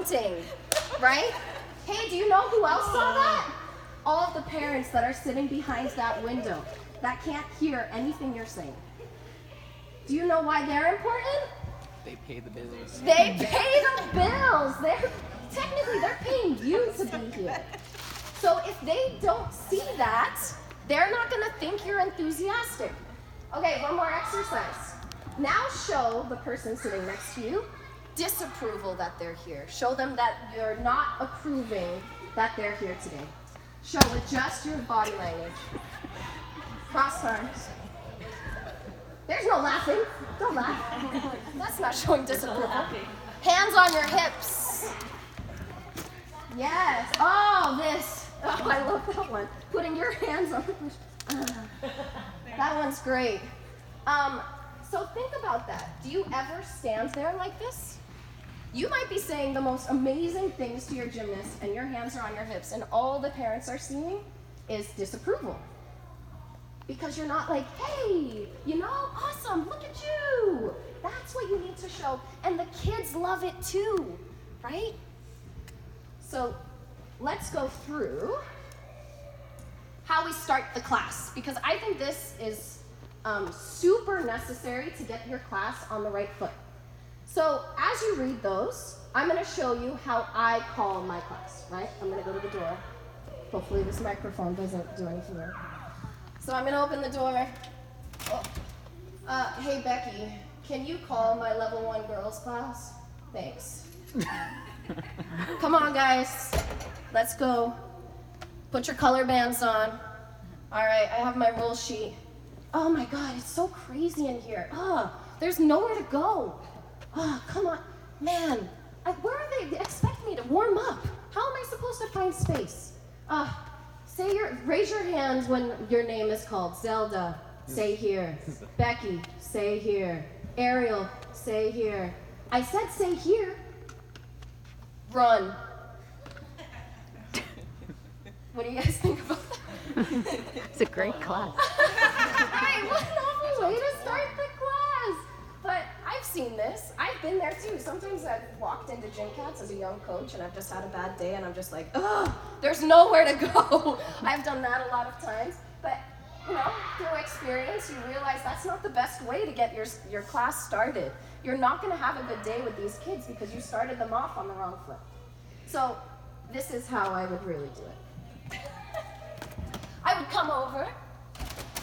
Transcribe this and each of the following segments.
pointing, right? Hey, do you know who else saw that? All of the parents that are sitting behind that window that can't hear anything you're saying. Do you know why they're important? They pay the bills. They pay the bills. Technically, they're paying you to be here. So if they don't see that, they're not gonna think you're enthusiastic. Okay, one more exercise. Now show the person sitting next to you disapproval that they're here. Show them that you're not approving that they're here today. Show with just your body language. Cross arms. There's no laughing. Don't laugh. That's not showing disapproval. Hands on your hips. Yes. Oh, this. Oh, I love that one. Putting your hands on the push. That one's great. So think about that. Do you ever stand there like this? You might be saying the most amazing things to your gymnast and your hands are on your hips and all the parents are seeing is disapproval. Because you're not like, hey, you know, awesome, look at you. That's what you need to show. And the kids love it too, right? So let's go through how we start the class, because I think this is super necessary to get your class on the right foot. So as you read those, I'm going to show you how I call my class, right? I'm going to go to the door. Hopefully this microphone doesn't do anything there. So I'm going to open the door. Oh. Hey, Becky, can you call my level 1 girls class? Thanks. Come on, guys. Let's go. Put your color bands on. All right, I have my roll sheet. Oh my God, it's so crazy in here. There's nowhere to go. Come on. Man, where are they? They expect me to warm up. How am I supposed to find space? Raise your hands when your name is called. Zelda, say here. Becky, say here. Ariel, say here. I said say here. Run. What do you guys think about that? It's a great class. Right, what an awful way to start the class. But I've seen this. I've been there too. Sometimes I've walked into Gymcats as a young coach and I've just had a bad day and I'm just like, there's nowhere to go. I've done that a lot of times. But you know, through experience, you realize that's not the best way to get your class started. You're not going to have a good day with these kids because you started them off on the wrong foot. So this is how I would really do it. I would come over,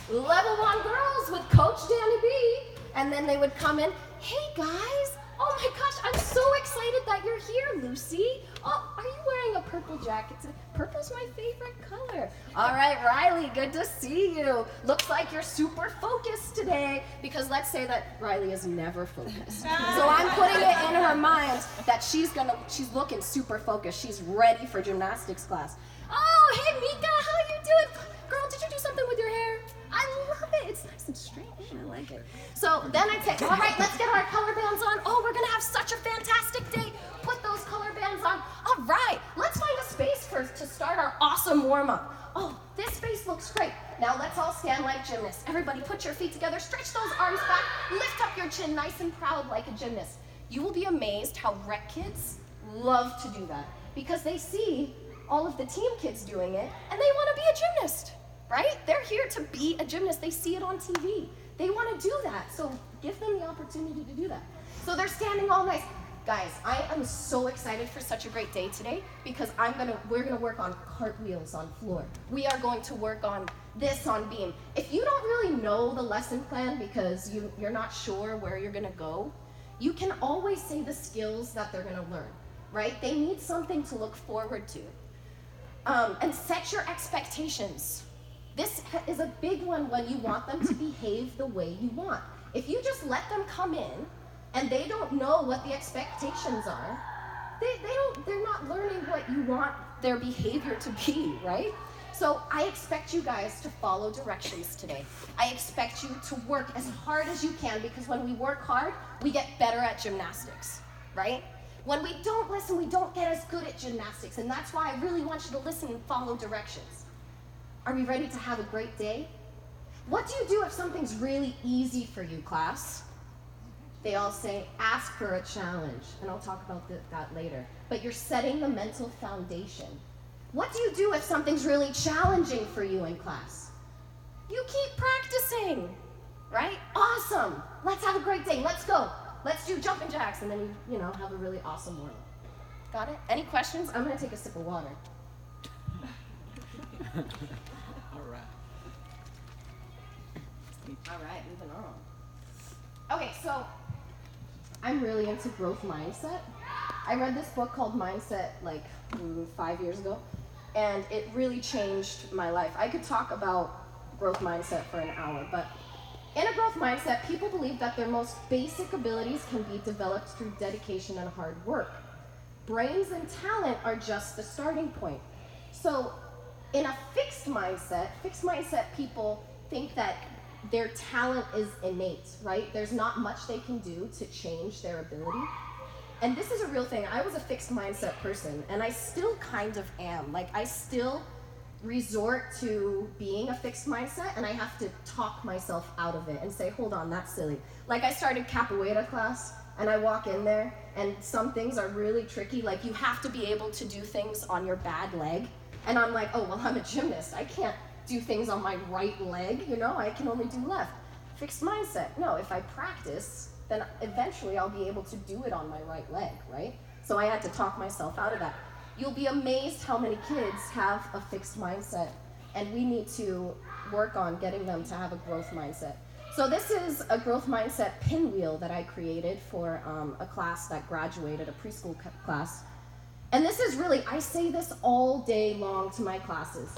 level 1 girls with Coach Dani Bees, and then they would come in, hey guys, oh my gosh, I'm so excited that you're here, Lucy. Oh, are you wearing a purple jacket? Purple's my favorite color. All right, Riley, good to see you. Looks like you're super focused today, because let's say that Riley is never focused. So I'm putting it in her mind that she's looking super focused. She's ready for gymnastics class. Oh, hey Mika, how you doing? Girl, did you do something with your hair? I love it. It's nice and straight. I like it. So then I take, all right, let's get our color bands on. Oh, we're going to have such a fantastic day. Put those color bands on. All right, let's find a space to start our awesome warm-up. Oh, this space looks great. Now let's all stand like gymnasts. Everybody put your feet together, stretch those arms back, lift up your chin nice and proud like a gymnast. You will be amazed how rec kids love to do that because they see all of the team kids doing it and they want to be a gymnast. Right? They're here to be a gymnast. They see it on TV. They want to do that. So give them the opportunity to do that. So they're standing all nice. Guys, I am so excited for such a great day today because we're gonna work on cartwheels on floor. We are going to work on this on beam. If you don't really know the lesson plan because you're not sure where you're gonna go, you can always say the skills that they're gonna learn, right? They need something to look forward to. And set your expectations. This is a big one when you want them to behave the way you want. If you just let them come in and they don't know what the expectations are, they're not learning what you want their behavior to be, right? So I expect you guys to follow directions today. I expect you to work as hard as you can because when we work hard, we get better at gymnastics, right? When we don't listen, we don't get as good at gymnastics, and that's why I really want you to listen and follow directions. Are we ready to have a great day? What do you do if something's really easy for you, class? They all say, ask for a challenge, and I'll talk about that later. But you're setting the mental foundation. What do you do if something's really challenging for you in class? You keep practicing, right? Awesome. Let's have a great day. Let's go. Let's do jumping jacks, and then you have a really awesome warm-up. Got it? Any questions? I'm gonna take a sip of water. All right, moving on. Okay, so I'm really into growth mindset. I read this book called Mindset like 5 years ago, and it really changed my life. I could talk about growth mindset for an hour, but in a growth mindset, people believe that their most basic abilities can be developed through dedication and hard work. Brains and talent are just the starting point. So in a fixed mindset people think that their talent is innate, right? There's not much they can do to change their ability. And this is a real thing. I was a fixed mindset person, and I still kind of am. Like, I still resort to being a fixed mindset, and I have to talk myself out of it and say, hold on, that's silly. Like, I started capoeira class, and I walk in there, and some things are really tricky. Like, you have to be able to do things on your bad leg. And I'm like, oh, well, I'm a gymnast. I can't do things on my right leg, I can only do left. Fixed mindset. No, if I practice, then eventually I'll be able to do it on my right leg, right? So I had to talk myself out of that. You'll be amazed how many kids have a fixed mindset, and we need to work on getting them to have a growth mindset. So this is a growth mindset pinwheel that I created for a class that graduated, a preschool class. And this is really, I say this all day long to my classes.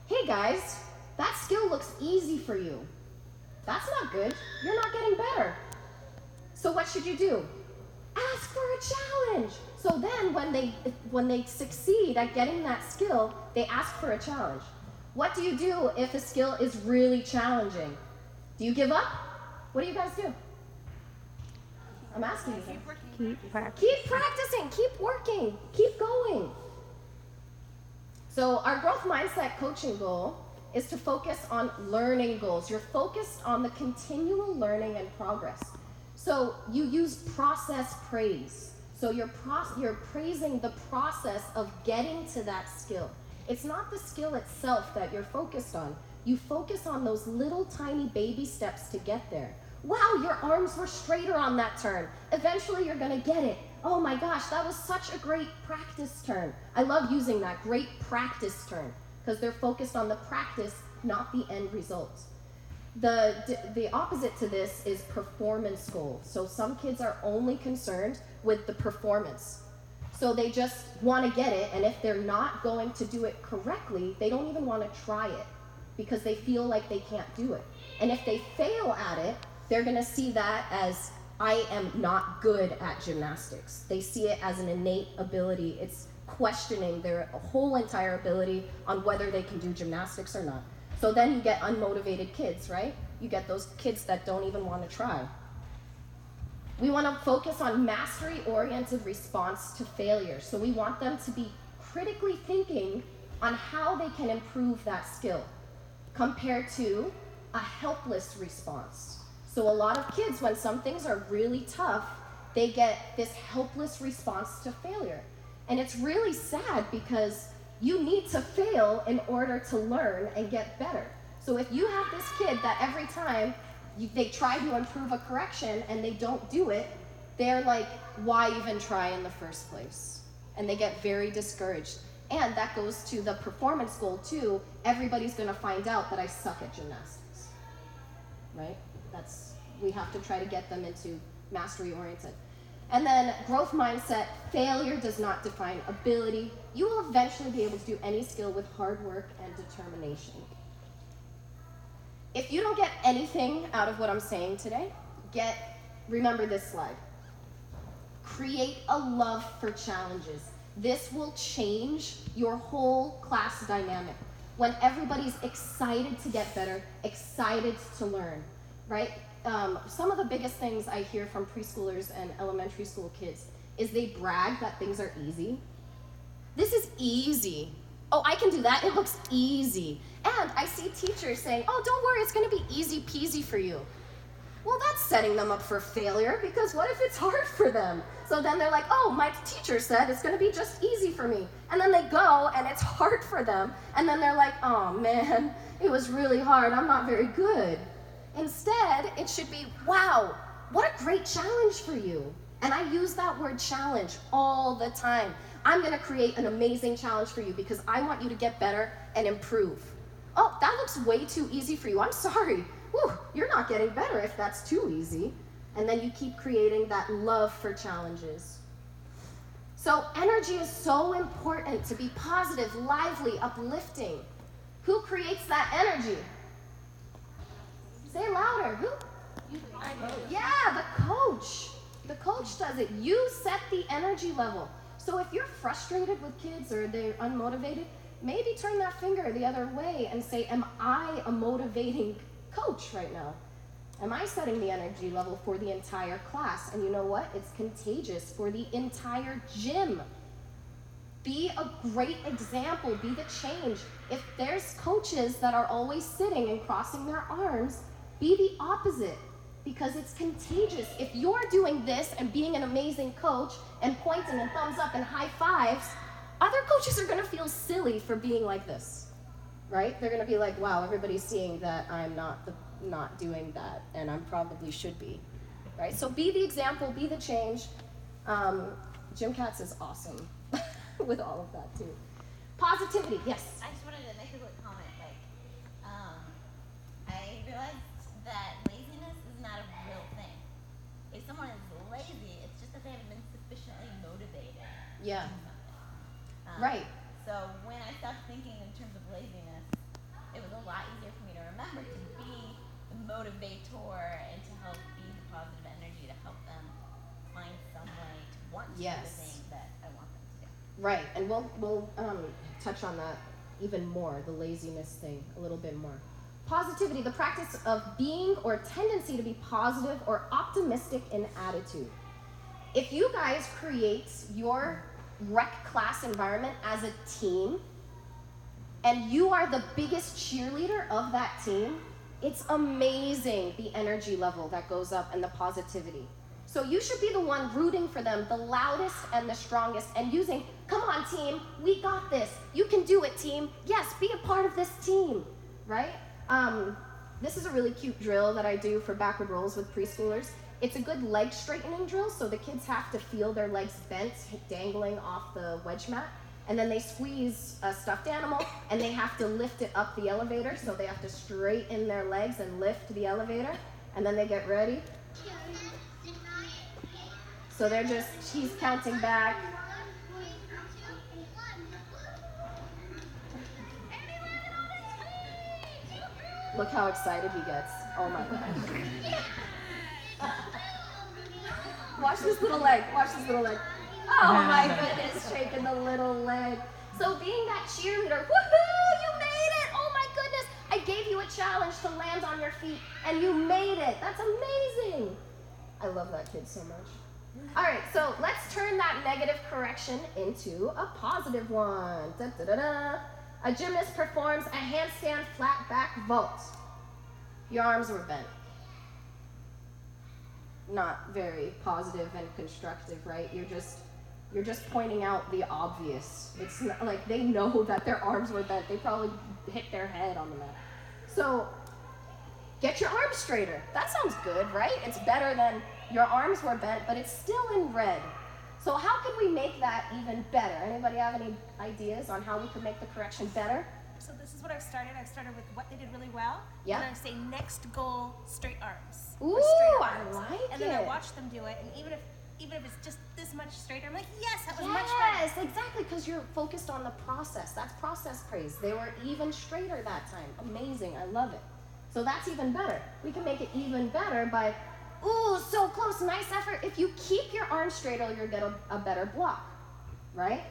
Hey guys, that skill looks easy for you. That's not good. You're not getting better. So what should you do? Ask for a challenge. So then when they succeed at getting that skill, they ask for a challenge. What do you do if a skill is really challenging? Do you give up? What do you guys do? I'm asking you. Keep practicing. Keep practicing, keep working, keep going. So our growth mindset coaching goal is to focus on learning goals. You're focused on the continual learning and progress. So you use process praise. So you're praising the process of getting to that skill. It's not the skill itself that you're focused on. You focus on those little tiny baby steps to get there. Wow, your arms were straighter on that turn. Eventually you're gonna get it. Oh my gosh, that was such a great practice turn. I love using that, great practice turn, because they're focused on the practice, not the end result. The opposite to this is performance goals. So some kids are only concerned with the performance. So they just want to get it, and if they're not going to do it correctly, they don't even want to try it because they feel like they can't do it. And if they fail at it, they're going to see that as, I am not good at gymnastics. They see it as an innate ability. It's questioning their whole entire ability on whether they can do gymnastics or not. So then you get unmotivated kids, right? You get those kids that don't even want to try. We want to focus on mastery-oriented response to failure. So we want them to be critically thinking on how they can improve that skill compared to a helpless response. So a lot of kids, when some things are really tough, they get this helpless response to failure. And it's really sad because you need to fail in order to learn and get better. So if you have this kid that every time they try to improve a correction and they don't do it, they're like, why even try in the first place? And they get very discouraged. And that goes to the performance goal too. Everybody's gonna find out that I suck at gymnastics, right? We have to try to get them into mastery oriented. And then growth mindset, failure does not define ability. You will eventually be able to do any skill with hard work and determination. If you don't get anything out of what I'm saying today, remember this slide. Create a love for challenges. This will change your whole class dynamic. When everybody's excited to get better, excited to learn, right? Some of the biggest things I hear from preschoolers and elementary school kids is they brag that things are easy. This is easy. Oh, I can do that. It looks easy. And I see teachers saying, oh, don't worry, it's going to be easy peasy for you. Well, that's setting them up for failure, because what if it's hard for them? So then they're like, oh, my teacher said it's gonna be just easy for me. And then they go and it's hard for them. And then they're like, oh man, it was really hard, I'm not very good. Instead, it should be, wow, what a great challenge for you. And I use that word challenge all the time. I'm gonna create an amazing challenge for you because I want you to get better and improve. Oh, that looks way too easy for you, I'm sorry. Whew, you're not getting better if that's too easy. And then you keep creating that love for challenges. So energy is so important, to be positive, lively, uplifting. Who creates that energy? Say it louder. Who? Yeah, the coach. The coach does it. You set the energy level. So if you're frustrated with kids or they're unmotivated, maybe turn that finger the other way and say, am I a motivating coach right now? Am I setting the energy level for the entire class? And you know what? It's contagious for the entire gym. Be a great example. Be the change. If there's coaches that are always sitting and crossing their arms, be the opposite, because it's contagious. If you're doing this and being an amazing coach and pointing and thumbs up and high fives, other coaches are gonna feel silly for being like this, right? They're gonna be like, wow, everybody's seeing that I'm not doing that, and I probably should be, right? So be the example, be the change. Gymcats is awesome with all of that too. Positivity, yes. I just wanted to make a quick comment. I realized that laziness is not a real thing. If someone is lazy, it's just that they haven't been sufficiently motivated. Yeah. To do something. Right. So when I stopped thinking in terms of laziness, it was a lot easier for me to remember to be the motivator and to help be the positive energy to help them find some way to want to do the thing that I want them to do. Right, and we'll touch on that even more, the laziness thing, a little bit more. Positivity, the practice of being or tendency to be positive or optimistic in attitude. If you guys create your rec class environment as a team, and you are the biggest cheerleader of that team, it's amazing the energy level that goes up and the positivity. So you should be the one rooting for them, the loudest and the strongest, and using, come on team, we got this. You can do it, team. Yes, be a part of this team, right? This is a really cute drill that I do for backward rolls with preschoolers. It's a good leg straightening drill, so the kids have to feel their legs bent, dangling off the wedge mat, and then they squeeze a stuffed animal, and they have to lift it up the elevator, so they have to straighten their legs and lift the elevator, and then they get ready. So she's counting back. Look how excited he gets. Oh my God. Watch this little leg, watch this little leg. Oh my goodness, shaking the little leg. So being that cheerleader, woohoo, you made it. Oh my goodness, I gave you a challenge to land on your feet and you made it. That's amazing. I love that kid so much. All right, so let's turn that negative correction into a positive one. Da, da, da, da. A gymnast performs a handstand flat back vault. Your arms were bent. Not very positive and constructive, right? You're just pointing out the obvious. It's not, like they know that their arms were bent. They probably hit their head on the mat. So get your arms straighter. That sounds good, right? It's better than your arms were bent, but it's still in red. So how can we make that even better? Anybody have any ideas on how we could make the correction better? So this is what I've started. I've started with what they did really well. Yeah. And I say next goal, straight arms. Ooh, Or straight I arms. like And then I it. watch them do it, and even if it's just this much straighter, I'm like, yes, that was much better. Yes, exactly, because you're focused on the process. That's process praise. They were even straighter that time. Amazing, I love it. So that's even better. We can make it even better by, ooh, so close, nice effort. If you keep your arms straighter, you'll get a better block, right?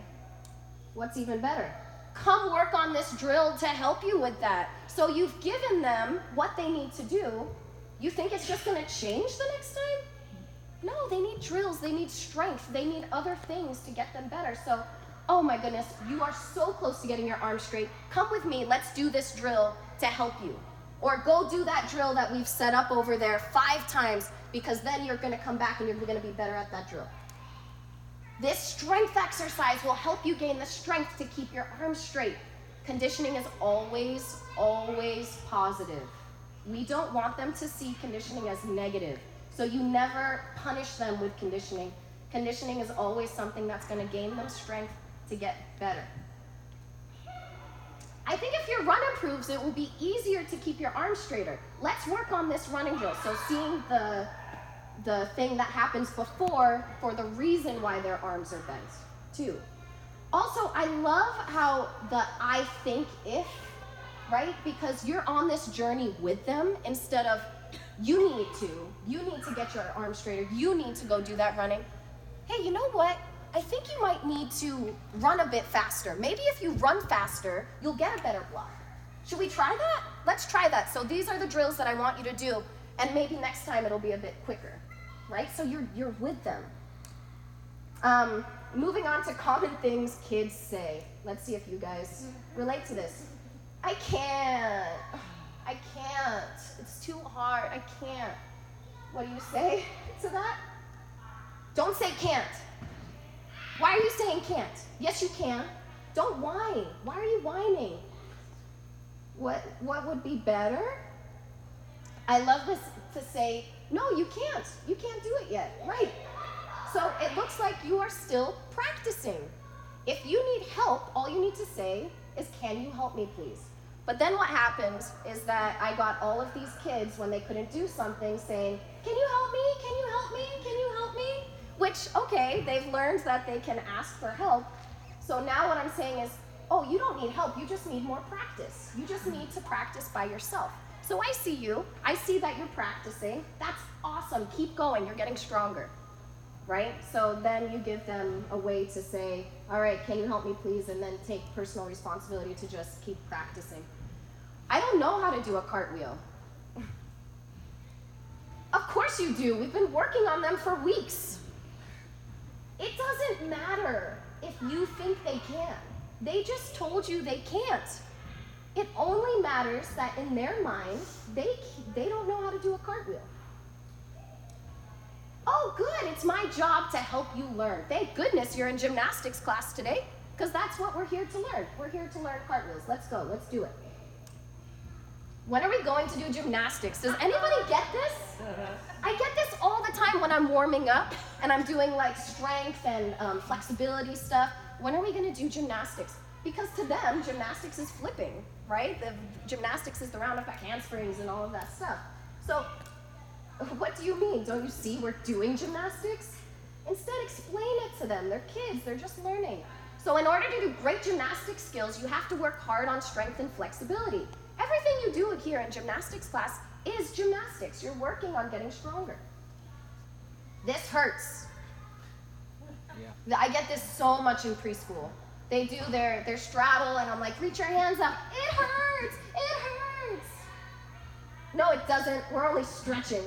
What's even better? Come work on this drill to help you with that. So you've given them what they need to do. You think it's just gonna change the next time? No, they need drills, they need strength, they need other things to get them better. So, oh my goodness, you are so close to getting your arms straight. Come with me, let's do this drill to help you. Or go do that drill that we've set up over there 5 times, because then you're gonna come back and you're gonna be better at that drill. This strength exercise will help you gain the strength to keep your arms straight. Conditioning is always, always positive. We don't want them to see conditioning as negative. So you never punish them with conditioning. Conditioning is always something that's gonna gain them strength to get better. I think if your run improves, it will be easier to keep your arms straighter. Let's work on this running drill. So seeing the thing that happens before for the reason why their arms are bent, too. Also, I love how the I think if, right? Because you're on this journey with them instead of you need to get your arms straighter, you need to go do that running. Hey, you know what? I think you might need to run a bit faster. Maybe if you run faster, you'll get a better block. Should we try that? Let's try that. So these are the drills that I want you to do, and maybe next time it'll be a bit quicker, right? So you're with them. Moving on to common things kids say. Let's see if you guys relate to this. I can't. It's too hard. I can't. What do you say to that? Don't say can't. Why are you saying can't? Yes, you can. Don't whine. Why are you whining? What would be better? I love this to say, no, you can't. You can't do it yet. Right. So it looks like you are still practicing. If you need help, all you need to say is, can you help me, please? But then what happens is that I got all of these kids, when they couldn't do something, saying, can you help me? Can you help me? Can you help me? Which, okay, they've learned that they can ask for help. So now what I'm saying is, oh, you don't need help. You just need more practice. You just need to practice by yourself. So I see you. I see that you're practicing. That's awesome. Keep going. You're getting stronger, right? So then you give them a way to say, all right, can you help me, please? And then take personal responsibility to just keep practicing. I don't know how to do a cartwheel. Of course you do. We've been working on them for weeks. It doesn't matter if you think they can. They just told you they can't. It only matters that in their mind, they don't know how to do a cartwheel. Oh, good, it's my job to help you learn. Thank goodness you're in gymnastics class today, because that's what we're here to learn. We're here to learn cartwheels. Let's go, let's do it. When are we going to do gymnastics? Does anybody get this? I get this all the time when I'm warming up and I'm doing like strength and flexibility stuff. When are we gonna do gymnastics? Because to them, gymnastics is flipping, right? The gymnastics is the round of back handsprings and all of that stuff. So what do you mean? Don't you see we're doing gymnastics? Instead, explain it to them. They're kids, they're just learning. So in order to do great gymnastics skills, you have to work hard on strength and flexibility. Everything you do here in gymnastics class is gymnastics. You're working on getting stronger. This hurts. Yeah. I get this so much in preschool. They do their straddle and I'm like, reach your hands up. It hurts, it hurts. No, it doesn't. We're only stretching.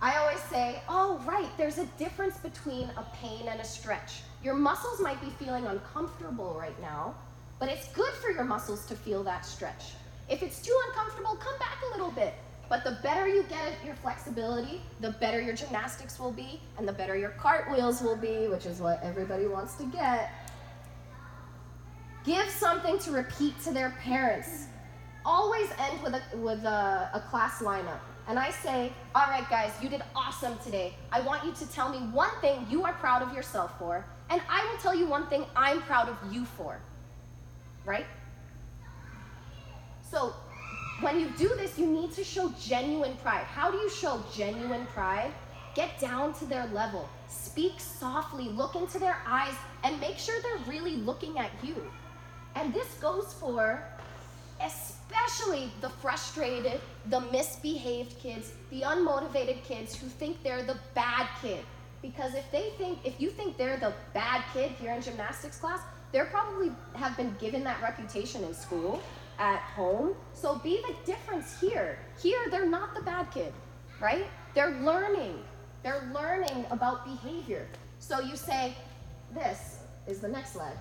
I always say, oh, right, there's a difference between a pain and a stretch. Your muscles might be feeling uncomfortable right now, but it's good for your muscles to feel that stretch. If it's too uncomfortable, come back a little bit. But the better you get at your flexibility, the better your gymnastics will be, and the better your cartwheels will be, which is what everybody wants to get. Give something to repeat to their parents. Always end with a class lineup. And I say, all right, guys, you did awesome today. I want you to tell me one thing you are proud of yourself for, and I will tell you one thing I'm proud of you for. Right? So when you do this, you need to show genuine pride. How do you show genuine pride? Get down to their level. Speak softly, look into their eyes, and make sure they're really looking at you. And this goes for especially the frustrated, the misbehaved kids, the unmotivated kids who think they're the bad kid. Because if you think they're the bad kid here in gymnastics class, they probably have been given that reputation in school, at home. So be the difference here. Here, they're not the bad kid, right? They're learning. They're learning about behavior. So you say, this is the next leg.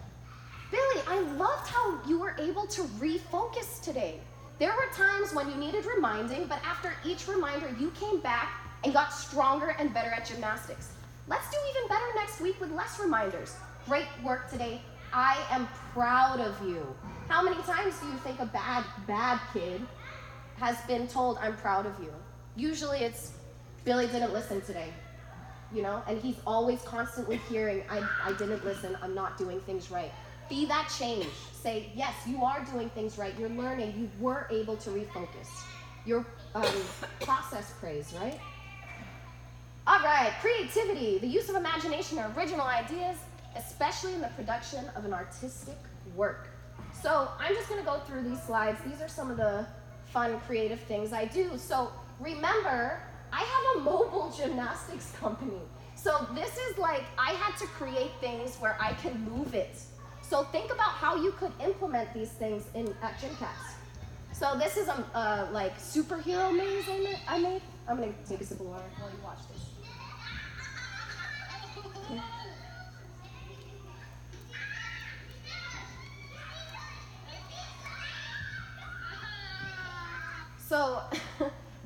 Billy, I loved how you were able to refocus today. There were times when you needed reminding, but after each reminder, you came back and got stronger and better at gymnastics. Let's do even better next week with less reminders. Great work today. I am proud of you. How many times do you think a bad kid has been told, I'm proud of you? Usually it's, Billy didn't listen today, you know? And he's always constantly hearing, I didn't listen, I'm not doing things right. Be that change. Say, yes, you are doing things right. You're learning. You were able to refocus. Your process praise, right? All right, creativity, the use of imagination or original ideas, especially in the production of an artistic work. So I'm just going to go through these slides. These are some of the fun, creative things I do. So remember, I have a mobile gymnastics company. So this is like, I had to create things where I can move it. So think about how you could implement these things at Gymcats. So this is a like superhero maze I made. I'm gonna take a sip of water while you watch this. So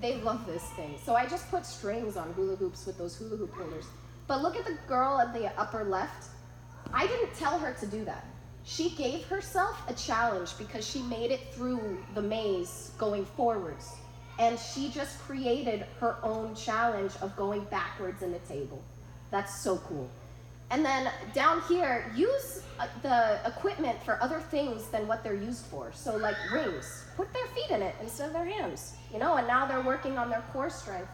they love this thing. So I just put strings on hula hoops with those hula hoop holders. But look at the girl at the upper left. I didn't tell her to do that. She gave herself a challenge because she made it through the maze going forwards. And she just created her own challenge of going backwards in the table. That's so cool. And then down here, use the equipment for other things than what they're used for. So like rings, put their feet in it instead of their hands, you know, and now they're working on their core strength.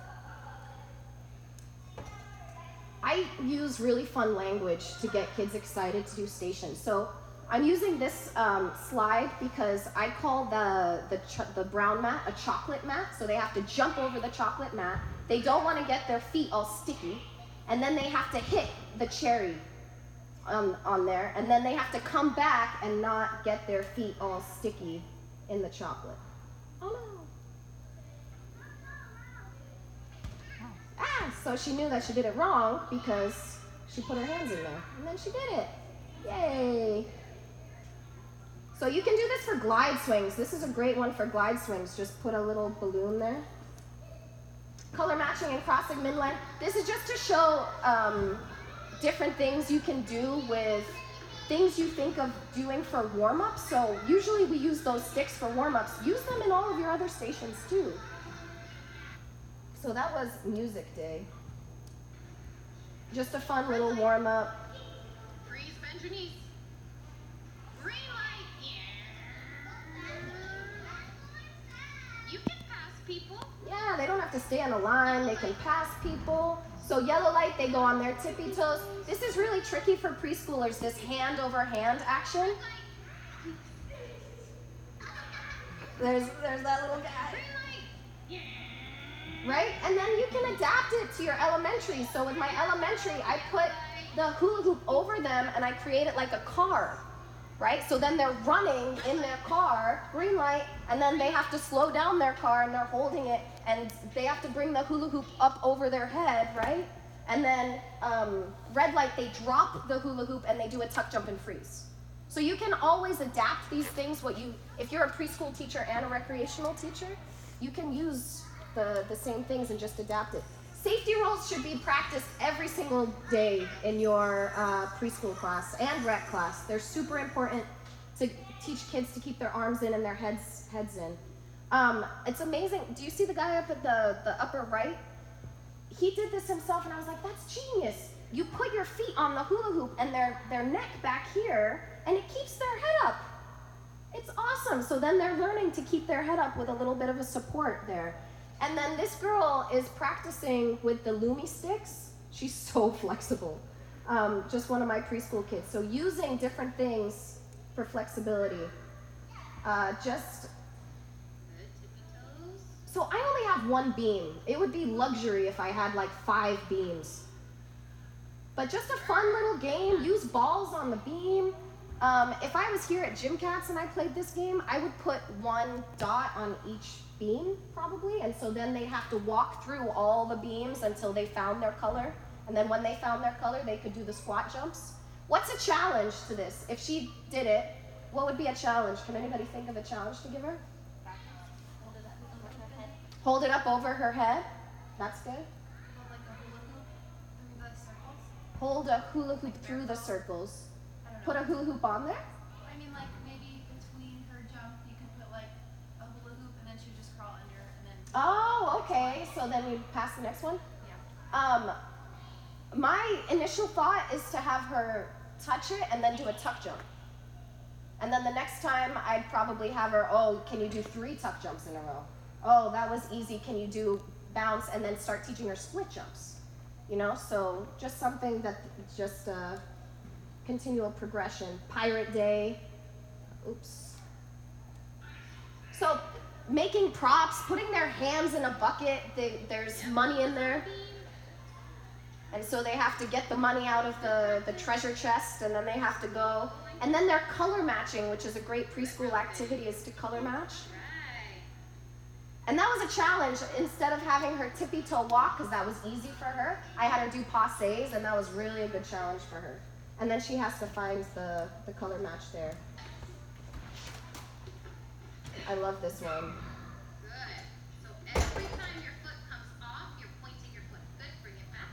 I use really fun language to get kids excited to do stations. So I'm using this slide because I call the brown mat a chocolate mat. So they have to jump over the chocolate mat. They don't want to get their feet all sticky. And then they have to hit the cherry on there. And then they have to come back and not get their feet all sticky in the chocolate. Oh no. So she knew that she did it wrong because she put her hands in there. And then she did it. Yay. So you can do this for glide swings. This is a great one for glide swings. Just put a little balloon there. Color matching and crossing midline. This is just to show different things you can do with things you think of doing for warm-ups. So usually we use those sticks for warm-ups. Use them in all of your other stations too. So that was music day. Just a fun little warm-up. Freeze, bend your knees. Green light, yeah. You can pass people. Yeah, they don't have to stay on a line. They can pass people. So yellow light, they go on their tippy toes. This is really tricky for preschoolers, this hand over hand action. There's that little guy. Right? And then you can adapt it to your elementary. So with my elementary, I put the hula hoop over them and I create it like a car. Right? So then they're running in their car, green light, and then they have to slow down their car and they're holding it and they have to bring the hula hoop up over their head, right? And then red light, they drop the hula hoop and they do a tuck, jump, and freeze. So you can always adapt these things. If you're a preschool teacher and a recreational teacher, you can use the same things and just adapt it. Safety rules should be practiced every single day in your preschool class and rec class. They're super important to teach kids to keep their arms in and their heads in. It's amazing. Do you see the guy up at the upper right? He did this himself and I was like, that's genius. You put your feet on the hula hoop and their neck back here and it keeps their head up. It's awesome. So then they're learning to keep their head up with a little bit of a support there. And then this girl is practicing with the Lumi sticks. She's so flexible. Just one of my preschool kids. So using different things for flexibility. So I only have one beam. It would be luxury if I had like 5 beams. But just a fun little game. Use balls on the beam. If I was here at Gymcats and I played this game, I would put 1 dot on each beam probably, and so then they have to walk through all the beams until they found their color, and then when they found their color they could do the squat jumps. What's a challenge to this? If she did it, what would be a challenge? Can anybody think of a challenge to give her? Hold it up over her head. That's good. Hold a hula hoop through the circles. Put a hula hoop on there. I mean, like, maybe between her jump, you could put, like, a hula hoop, and then she would just crawl under, and then... Oh, okay. So then you pass the next one? Yeah. My initial thought is to have her touch it and then do a tuck jump. And then the next time, I'd probably have her, oh, can you do 3 tuck jumps in a row? Oh, that was easy. Can you do bounce? And then start teaching her split jumps. You know, so just something that just continual progression. Pirate Day. Oops. So making props, putting their hands in a bucket, there's money in there. And so they have to get the money out of the treasure chest, and then they have to go. And then they're color matching, which is a great preschool activity, is to color match. And that was a challenge. Instead of having her tippy-toe walk, because that was easy for her, I had her do passes, and that was really a good challenge for her. And then she has to find the color match there. I love this one. Good. So every time your foot comes off, you're pointing your foot. Good. Bring it back.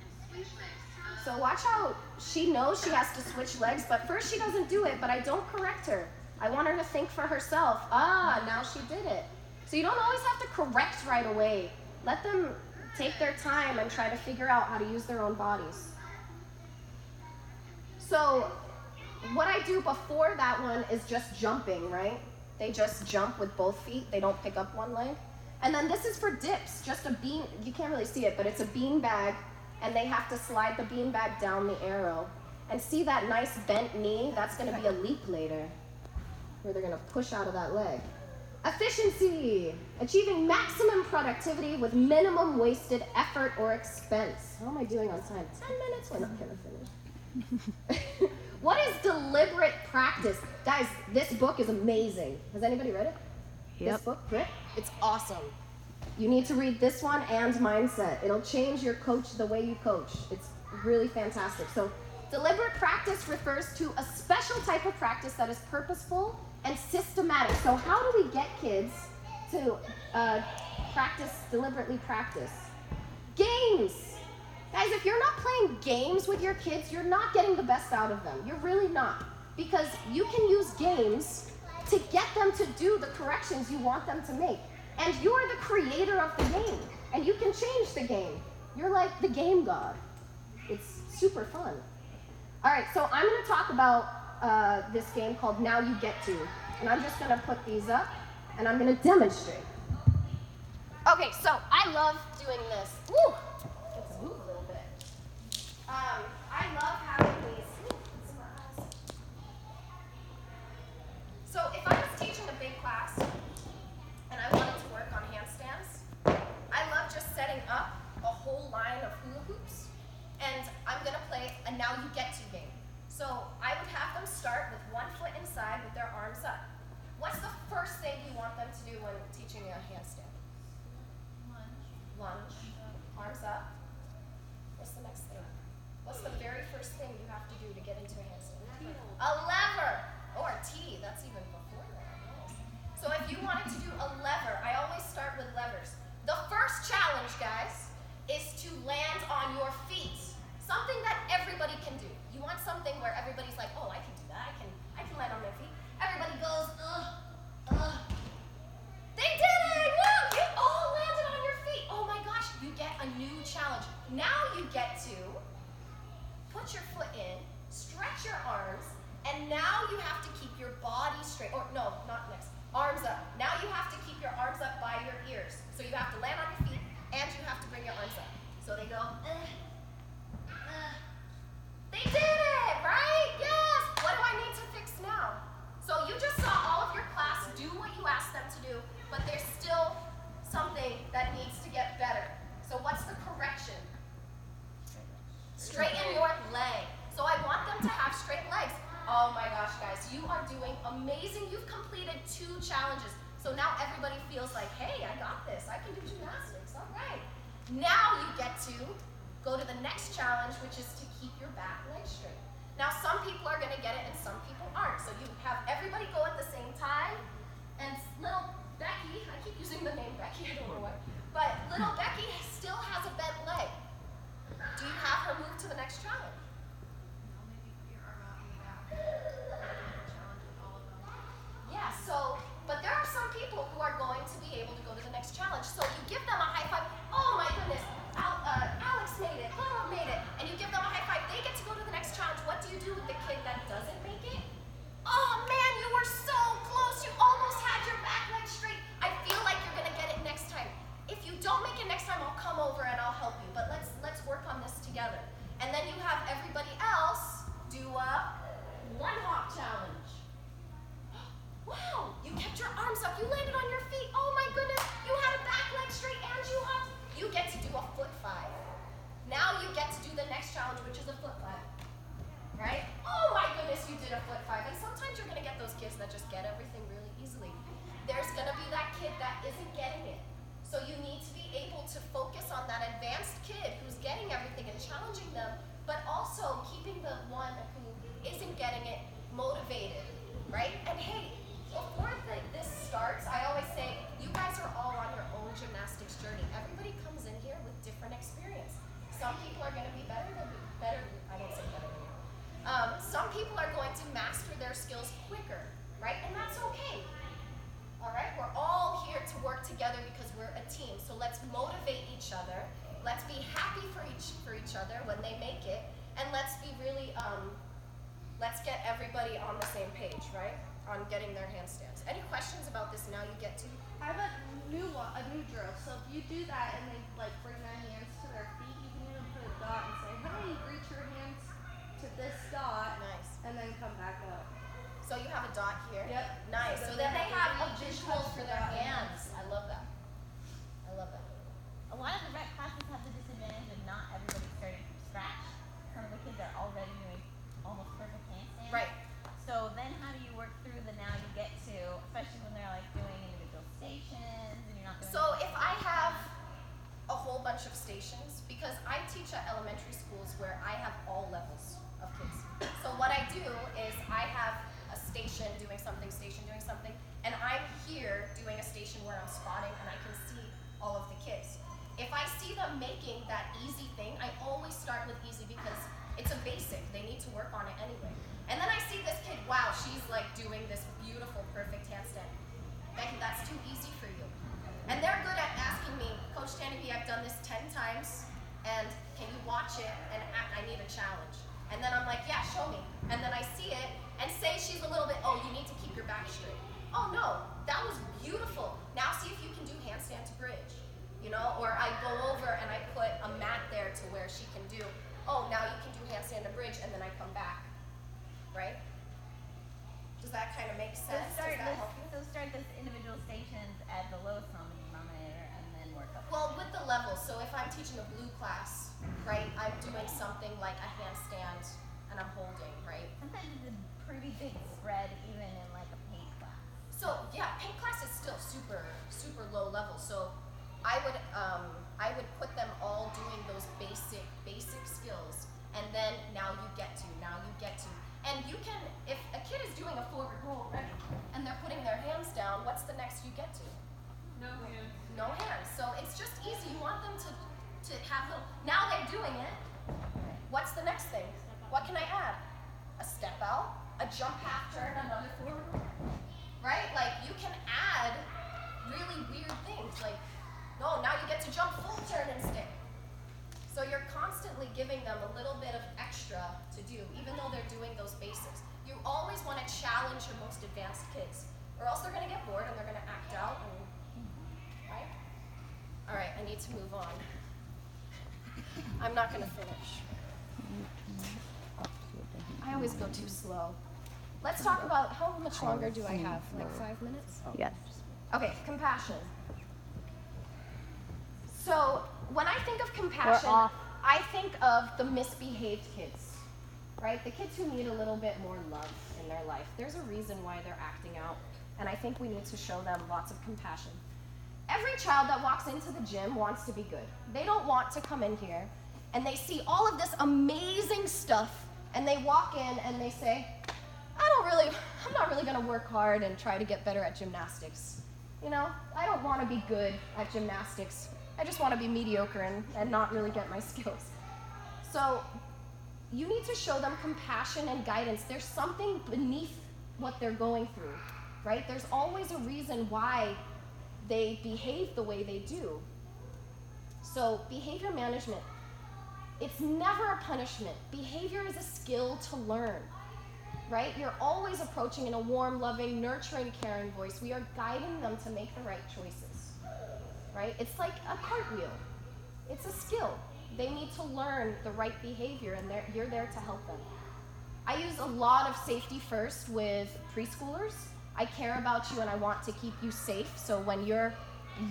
And switch legs. So watch how she knows she has to switch legs, but first she doesn't do it, but I don't correct her. I want her to think for herself. Ah, now she did it. So you don't always have to correct right away. Let them take their time and try to figure out how to use their own bodies. So what I do before that one is just jumping, right? They just jump with both feet. They don't pick up one leg. And then this is for dips, just a bean. You can't really see it, but it's a bean bag, and they have to slide the bean bag down the arrow. And see that nice bent knee? That's going to be a leap later, where they're going to push out of that leg. Efficiency, achieving maximum productivity with minimum wasted effort or expense. How am I doing on time? 10 minutes? We're not going to finish. What is deliberate practice? Guys, this book is amazing. Has anybody read it? Yep. This book, Brit? It's awesome. You need to read this one and Mindset. It'll change your the way you coach. It's really fantastic. So deliberate practice refers to a special type of practice that is purposeful and systematic. So how do we get kids to deliberately practice? Games. Guys, if you're not playing games with your kids, you're not getting the best out of them. You're really not. Because you can use games to get them to do the corrections you want them to make. And you're the creator of the game. And you can change the game. You're like the game god. It's super fun. All right, so I'm going to talk about this game called Now You Get To. And I'm just going to put these up, and I'm going to demonstrate. Okay, so I love doing this. Woo! Let's move a little bit. I love having these. So if I was teaching a big class, and I wanted to work on handstands, I love just setting up a whole line of hula hoops, and I'm going to play a Now You Get To game. So I would have them start with one foot inside with their arms up. What's the first thing you want them to do when teaching a handstand? Lunge. Arms up. What's the next thing? What's the very first thing you have to do to get into a handstand? A lever. Or a T. That's even before that. So if you wanted to do a lever, I always start with levers. The first challenge, guys, is to land on your feet. Something that everybody can do. You want something where everybody's like, oh, I can do that. I can land on my feet. Everybody goes, ugh. They did it! Woo! You all landed on your feet. Oh my gosh, you get a new challenge. Now you get to put your foot in, stretch your arms, and now you have to keep your body straight. Or no, not next. Arms up. Now you have to keep your arms up by your ears. So you have to land on your feet, and you have to bring your arms up. So they go, They did it, right? Yes! What do I need to fix now? So you just saw all of your class do what you asked them to do, but there's still something that needs to get better. So what's the correction? Straighten your leg. So I want them to have straight legs. Oh my gosh, guys, you are doing amazing. You've completed 2 challenges. So now everybody feels like, hey, I got this. I can do gymnastics. All right. Now you get to go to the next challenge, which is to keep your back leg straight. Now some people are gonna get it and some people aren't. So you have everybody go at the same time, and little Becky, I keep using the name Becky, I don't know why, but little Becky still has a bent leg. Do you have her move to the next challenge? Yeah, so, but there are some people who are going to be able to go to the next challenge. So you give them a high five. Oh my goodness, Alex made it, Laura made it. And you give them a high five. They get to go to the next challenge. What do you do with the kid that doesn't make it? Oh man, you were so close. You almost had your back leg straight. I feel like you're gonna get it next time. If you don't make it next time, I'll come over and I'll help you. But let's work on this together. And then you have everybody else do a one hop challenge. Wow, you kept your arms up, you landed on your feet. Oh my goodness, you had a back leg straight and you hopped. You get to do a foot five. Now you get to do the next challenge, which is a foot five. Right? Oh my goodness, you did a foot five. And sometimes you're gonna get those kids that just get everything really easily. There's gonna be that kid that isn't getting it. So you need to be able to focus on that advanced kid who's getting everything and challenging them, but also keeping the one who isn't getting it motivated, right? And hey, before this starts, I always say, you guys are all on your own gymnastics journey. Everybody comes in here with different experience. Some people are gonna be better, I don't say better than you. Some people are going to master their skills quicker, right? And that's okay. All right, we're all here to work together because we're a team. So let's motivate each other. Let's be happy for each other when they make it. And let's be really, let's get everybody on the same page, right? On getting their handstands. Any questions about this now you get to? I have a new drill. So if you do that and they like bring their hands to their feet, you can even put a dot and say, hey, reach your hands to this dot. Nice. And then come back up. So you have a dot here? Yep. Nice. So then they have a visual for their that. hands. I love that. I love that. A lot of the rec classes have the disadvantage of not everybody starting from scratch. Some of the kids are already doing almost perfect handstands. Right. So then how do you work through the now you get to, especially when they're like doing individual stations and you're not doing. So if I have a whole bunch of stations, because I teach at elementary schools where I have all levels of kids. So what I do is I have a station doing something, and I'm here doing a station where I'm spotting and I can see all of the kids. If I see them making that easy thing, I always start with easy because it's a basic. They need to work on it anyway. And then I see this kid, wow, she's like doing this beautiful, perfect handstand. Becky, that's too easy for you. And they're good at asking me, Coach Dani Bees, I've done this 10 times, and can you watch it, and I need a challenge. And then I'm like, yeah, show me. And then I see it, and say she's a little bit, oh, you need to keep your back straight. Oh no, that was beautiful. Now see if you can do handstand to bridge. You know, or I go over and I put a mat there to where she can do, oh, now you can do handstand to bridge, and then I come back, right? Does that kind of make sense? Does that help you? So start this individual stations at the lowest common denominator and then work up. Well, with the levels, so if I'm teaching a blue class, right, I'm doing something like a handstand and I'm holding, right? Sometimes it's a pretty big spread even in like a paint class. So yeah, paint class is still super, super low level. So I would put them all doing those basic skills, and then now you get to. And you can, if a kid is doing a forward roll already, and they're putting their hands down, what's the next you get to? No hands. No hands. So it's just easy. You want them to have little, now they're doing it. What's the next thing? What can I add? A step out, a jump half turn, another forward roll. Right? Like you can add really weird things. Like, no, now you get to jump full turn and stick. So you're constantly giving them a little bit of extra to do, even though they're doing those basics. You always want to challenge your most advanced kids, or else they're going to get bored and they're going to act out. Right? All right, I need to move on. I'm not going to finish. I always go too slow. Let's talk about, how much longer do I have? Like 5 minutes? Yes. Okay, compassion. So when I think of compassion, off. I think of the misbehaved kids, right? The kids who need a little bit more love in their life. There's a reason why they're acting out, and I think we need to show them lots of compassion. Every child that walks into the gym wants to be good. They don't want to come in here and they see all of this amazing stuff, and they walk in and they say, I'm not really gonna work hard and try to get better at gymnastics. You know, I don't wanna be good at gymnastics. I just wanna be mediocre and not really get my skills. So you need to show them compassion and guidance. There's something beneath what they're going through, right? There's always a reason why they behave the way they do. So behavior management, it's never a punishment. Behavior is a skill to learn, right? You're always approaching in a warm, loving, nurturing, caring voice. We are guiding them to make the right choices, right? It's like a cartwheel. It's a skill. They need to learn the right behavior, and you're there to help them. I use a lot of safety first with preschoolers. I care about you and I want to keep you safe. So when you're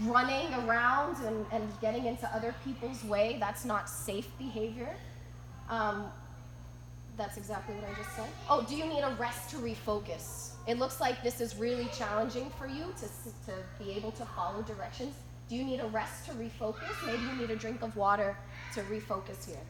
running around and getting into other people's way, that's not safe behavior. That's exactly what I just said. Oh, do you need a rest to refocus? It looks like this is really challenging for you to be able to follow directions. Do you need a rest to refocus? Maybe you need a drink of water to refocus here.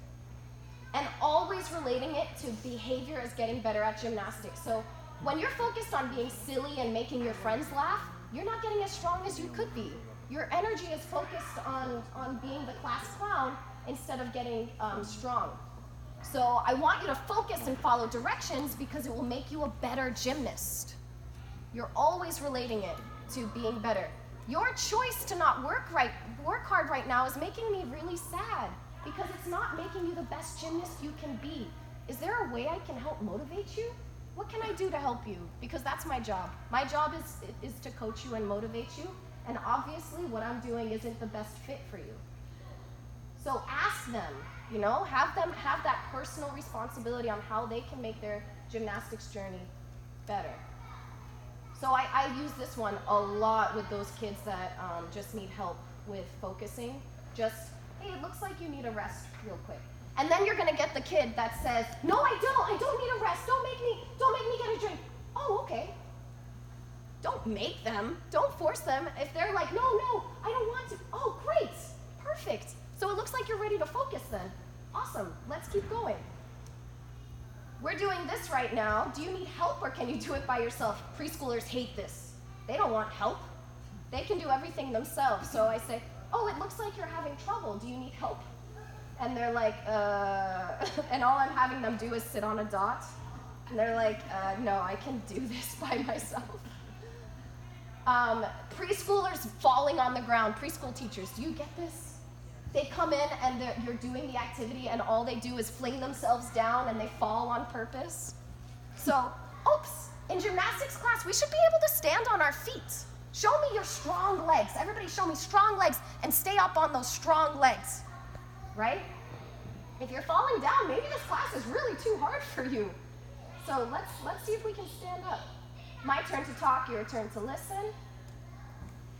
And always relating it to behavior as getting better at gymnastics. So when you're focused on being silly and making your friends laugh, you're not getting as strong as you could be. Your energy is focused on being the class clown instead of getting strong. So I want you to focus and follow directions because it will make you a better gymnast. You're always relating it to being better. Your choice to not work hard right now is making me really sad because it's not making you the best gymnast you can be. Is there a way I can help motivate you? What can I do to help you? Because that's my job. My job is to coach you and motivate you, and obviously what I'm doing isn't the best fit for you. So ask them, you know, have them have that personal responsibility on how they can make their gymnastics journey better. So I use this one a lot with those kids that just need help with focusing. Just, hey, it looks like you need a rest real quick. And then you're gonna get the kid that says, no, I don't need a rest, don't make me get a drink. Oh, okay. Don't make them, don't force them. If they're like, no, I don't want to. Oh, great, perfect. So it looks like you're ready to focus then. Awesome, let's keep going. We're doing this right now. Do you need help or can you do it by yourself? Preschoolers hate this. They don't want help. They can do everything themselves. So I say, oh, it looks like you're having trouble. Do you need help? And they're like, and all I'm having them do is sit on a dot. And they're like, no, I can do this by myself. Preschoolers falling on the ground. Preschool teachers, do you get this? They come in and you're doing the activity and all they do is fling themselves down and they fall on purpose. So, oops, in gymnastics class, we should be able to stand on our feet. Show me your strong legs. Everybody show me strong legs and stay up on those strong legs, right? If you're falling down, maybe this class is really too hard for you. So let's see if we can stand up. My turn to talk, your turn to listen.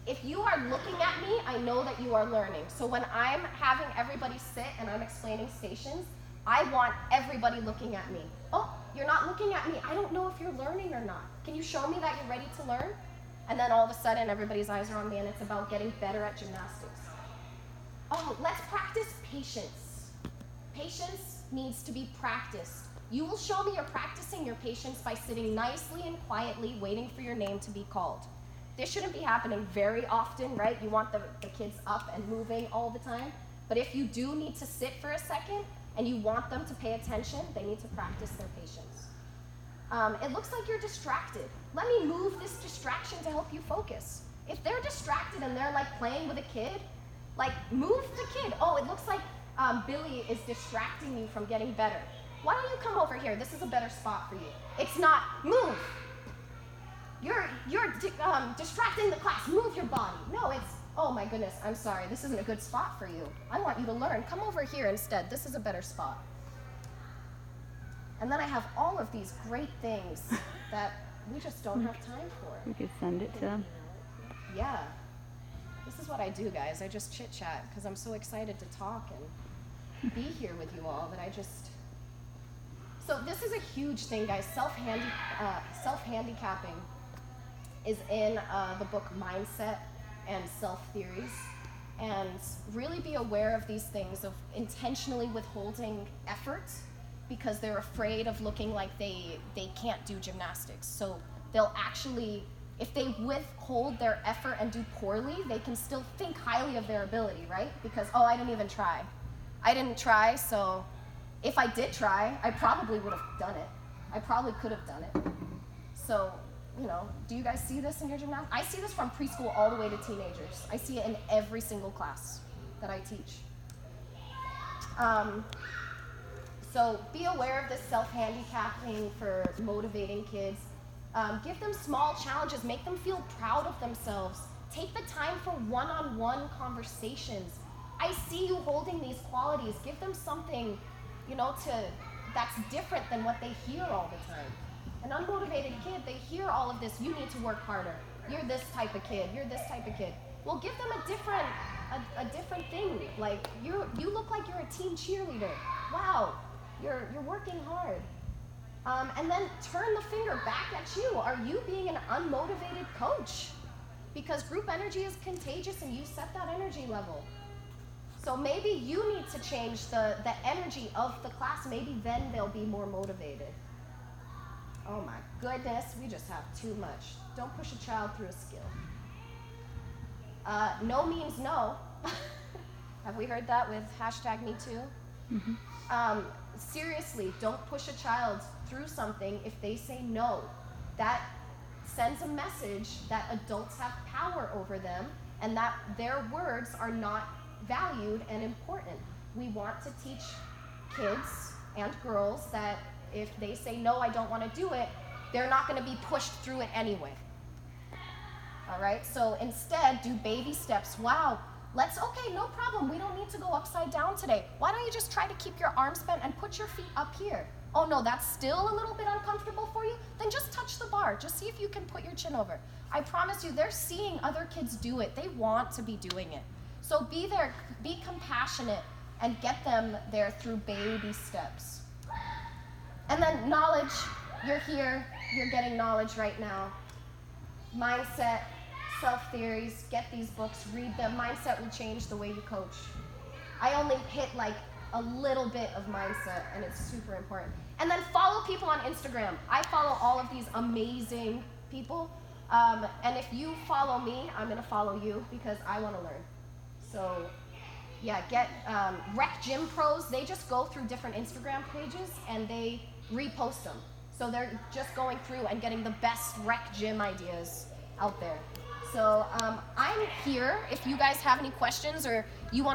If you are looking at me, I know that you are learning. So when I'm having everybody sit and I'm explaining stations, I want everybody looking at me. Oh, you're not looking at me. I don't know if you're learning or not. Can you show me that you're ready to learn? And then all of a sudden, everybody's eyes are on me and it's about getting better at gymnastics. Oh, let's practice patience. Patience needs to be practiced. You will show me you're practicing your patience by sitting nicely and quietly waiting for your name to be called. This shouldn't be happening very often, right? You want the kids up and moving all the time. But if you do need to sit for a second and you want them to pay attention, they need to practice their patience. It looks like you're distracted. Let me move this distraction to help you focus. If they're distracted and they're like playing with a kid, like move the kid. Oh, it looks like Billy is distracting you from getting better. Why don't you come over here? This is a better spot for you. It's not, move. You're distracting the class. Move your body. No, it's, oh my goodness, I'm sorry. This isn't a good spot for you. I want you to learn. Come over here instead. This is a better spot. And then I have all of these great things that we just don't have time for. We could send it to them. Yeah. This is what I do, guys. I just chit-chat because I'm so excited to talk and be here with you all that I just... So this is a huge thing, guys. Self-handicapping is in the book Mindset and Self-Theories. and really be aware of these things, of intentionally withholding effort because they're afraid of looking like they can't do gymnastics. So they'll actually, if they withhold their effort and do poorly, they can still think highly of their ability, right? Because, oh, I didn't even try. I didn't try, so if I did try, I probably would have done it. I probably could have done it. So, you know, do you guys see this in your gymnastics? I see this from preschool all the way to teenagers. I see it in every single class that I teach. So be aware of this self-handicapping for motivating kids. Give them small challenges. Make them feel proud of themselves. Take the time for one-on-one conversations. I see you holding these qualities. Give them something, you know, that's different than what they hear all the time. An unmotivated kid, they hear all of this. You need to work harder. You're this type of kid. You're this type of kid. Well, give them a different thing. Like you look like you're a team cheerleader. Wow, you're working hard. And then turn the finger back at you. Are you being an unmotivated coach? Because group energy is contagious and you set that energy level. So maybe you need to change the energy of the class. Maybe then they'll be more motivated. Oh my goodness, we just have too much. Don't push a child through a skill. No means no. Have we heard that with #MeToo? Mm-hmm. Seriously, don't push a child through something if they say no. That sends a message that adults have power over them and that their words are not valued and important. We want to teach kids and girls that if they say, no, I don't want to do it, they're not going to be pushed through it anyway. All right, so instead, do baby steps. Wow, okay, no problem. We don't need to go upside down today. Why don't you just try to keep your arms bent and put your feet up here? Oh no, that's still a little bit uncomfortable for you? Then just touch the bar. Just see if you can put your chin over. I promise you, they're seeing other kids do it. They want to be doing it. So be there, be compassionate, and get them there through baby steps. And then knowledge, you're here, you're getting knowledge right now. Mindset, self-theories, get these books, read them. Mindset will change the way you coach. I only hit like a little bit of mindset, and it's super important. And then follow people on Instagram. I follow all of these amazing people. And if you follow me, I'm gonna follow you because I wanna learn. So yeah, get Rec Gym Pros, they just go through different Instagram pages and they repost them. So they're just going through and getting the best rec gym ideas out there. So I'm here if you guys have any questions or you want